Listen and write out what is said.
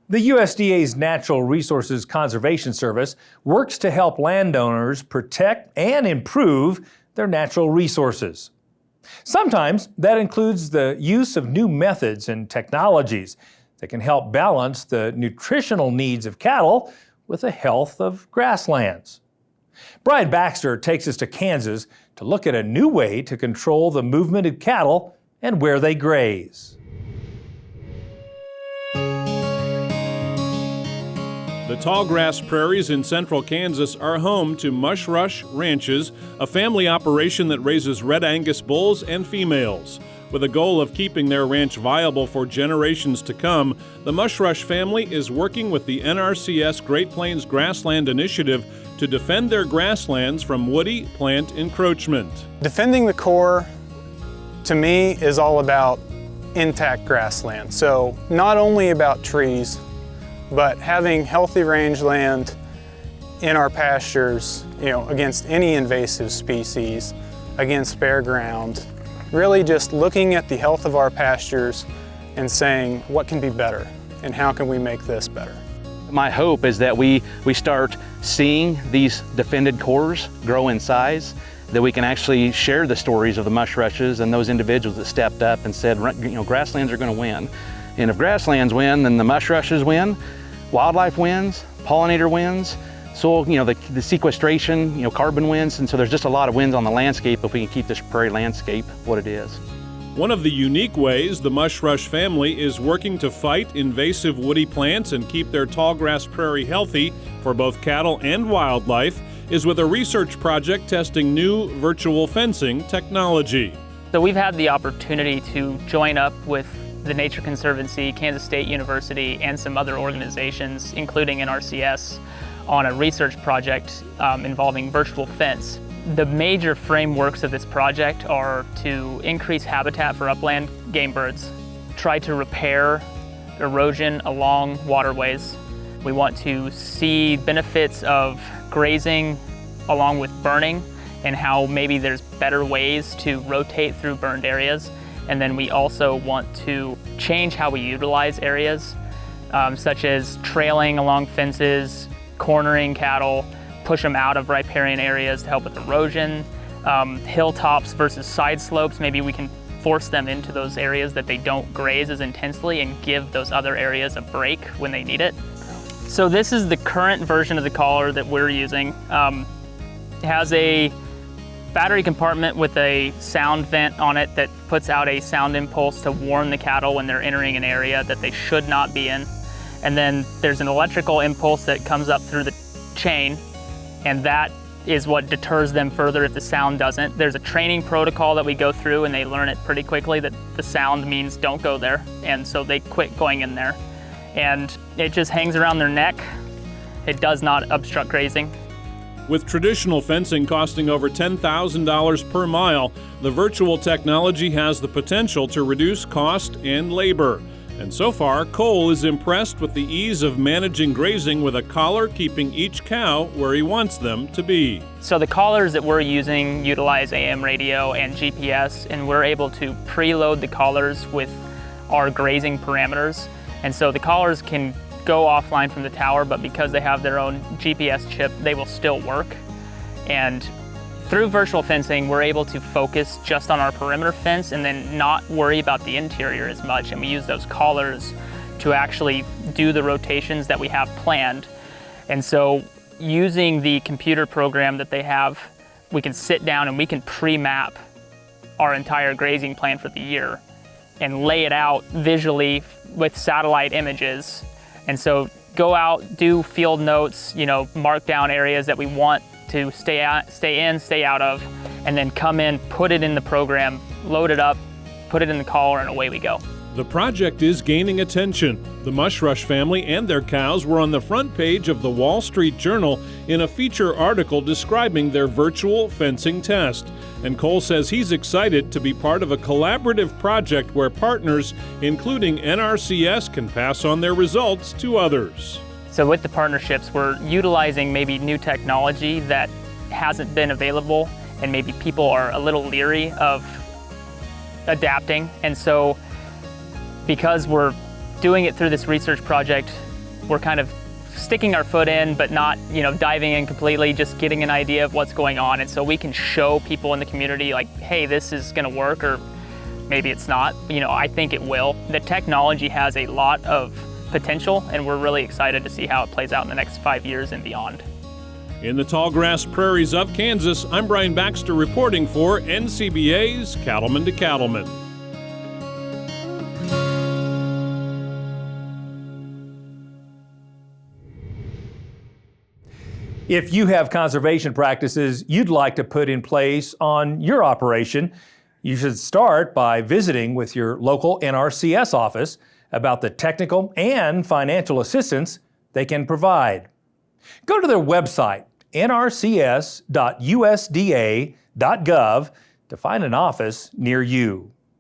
The USDA's Natural Resources Conservation Service works to help landowners protect and improve their natural resources. Sometimes that includes the use of new methods and technologies that can help balance the nutritional needs of cattle with the health of grasslands. Brian Baxter takes us to Kansas to look at a new way to control the movement of cattle and where they graze. The tallgrass prairies in central Kansas are home to Mush Rush Ranches, a family operation that raises red Angus bulls and females. With a goal of keeping their ranch viable for generations to come, the Mush Rush family is working with the NRCS Great Plains Grassland Initiative to defend their grasslands from woody plant encroachment. Defending the core, to me, is all about intact grassland. So not only about trees, but having healthy rangeland in our pastures, against any invasive species, against bare ground. Really just looking at the health of our pastures and saying, what can be better and how can we make this better? My hope is that we start seeing these defended cores grow in size, that we can actually share the stories of the mush rushes and those individuals that stepped up and said, grasslands are going to win. And if grasslands win, then the mush rushes win, wildlife wins, pollinator wins, soil, the sequestration, carbon wins, and so there's just a lot of wins on the landscape if we can keep this prairie landscape what it is. One of the unique ways the Mush Rush family is working to fight invasive woody plants and keep their tallgrass prairie healthy for both cattle and wildlife is with a research project testing new virtual fencing technology. So we've had the opportunity to join up with the Nature Conservancy, Kansas State University, and some other organizations, including NRCS, on a research project involving virtual fence. The major frameworks of this project are to increase habitat for upland game birds, try to repair erosion along waterways. We want to see benefits of grazing along with burning and how maybe there's better ways to rotate through burned areas. And then we also want to change how we utilize areas, such as trailing along fences, cornering cattle, push them out of riparian areas to help with erosion, hilltops versus side slopes. Maybe we can force them into those areas that they don't graze as intensely and give those other areas a break when they need it. So this is the current version of the collar that we're using. It has a battery compartment with a sound vent on it that puts out a sound impulse to warn the cattle when they're entering an area that they should not be in. And then there's an electrical impulse that comes up through the chain, and that is what deters them further if the sound doesn't. There's a training protocol that we go through, and they learn it pretty quickly that the sound means don't go there, and so they quit going in there. And it just hangs around their neck. It does not obstruct grazing. With traditional fencing costing over $10,000 per mile, the virtual technology has the potential to reduce cost and labor. And so far, Cole is impressed with the ease of managing grazing with a collar keeping each cow where he wants them to be. So the collars that we're using utilize AM radio and GPS, and we're able to preload the collars with our grazing parameters. And so the collars can go offline from the tower, but because they have their own GPS chip, they will still work. And through virtual fencing, we're able to focus just on our perimeter fence and then not worry about the interior as much. And we use those collars to actually do the rotations that we have planned. And so using the computer program that they have, we can sit down and we can pre-map our entire grazing plan for the year and lay it out visually with satellite images. And so go out, do field notes, mark down areas that we want to stay in, stay out of, and then come in, put it in the program, load it up, put it in the collar, and away we go. The project is gaining attention. The Mush Rush family and their cows were on the front page of the Wall Street Journal in a feature article describing their virtual fencing test. And Cole says he's excited to be part of a collaborative project where partners, including NRCS, can pass on their results to others. So with the partnerships, we're utilizing maybe new technology that hasn't been available, and maybe people are a little leery of adapting. And so because we're doing it through this research project, we're kind of sticking our foot in, but not, diving in completely, just getting an idea of what's going on. And so we can show people in the community like, hey, this is gonna work, or maybe it's not. I think it will. The technology has a lot of potential, and we're really excited to see how it plays out in the next 5 years and beyond. In the tallgrass prairies of Kansas, I'm Brian Baxter reporting for NCBA's Cattleman to Cattleman. If you have conservation practices you'd like to put in place on your operation, you should start by visiting with your local NRCS office about the technical and financial assistance they can provide. Go to their website, nrcs.usda.gov, to find an office near you.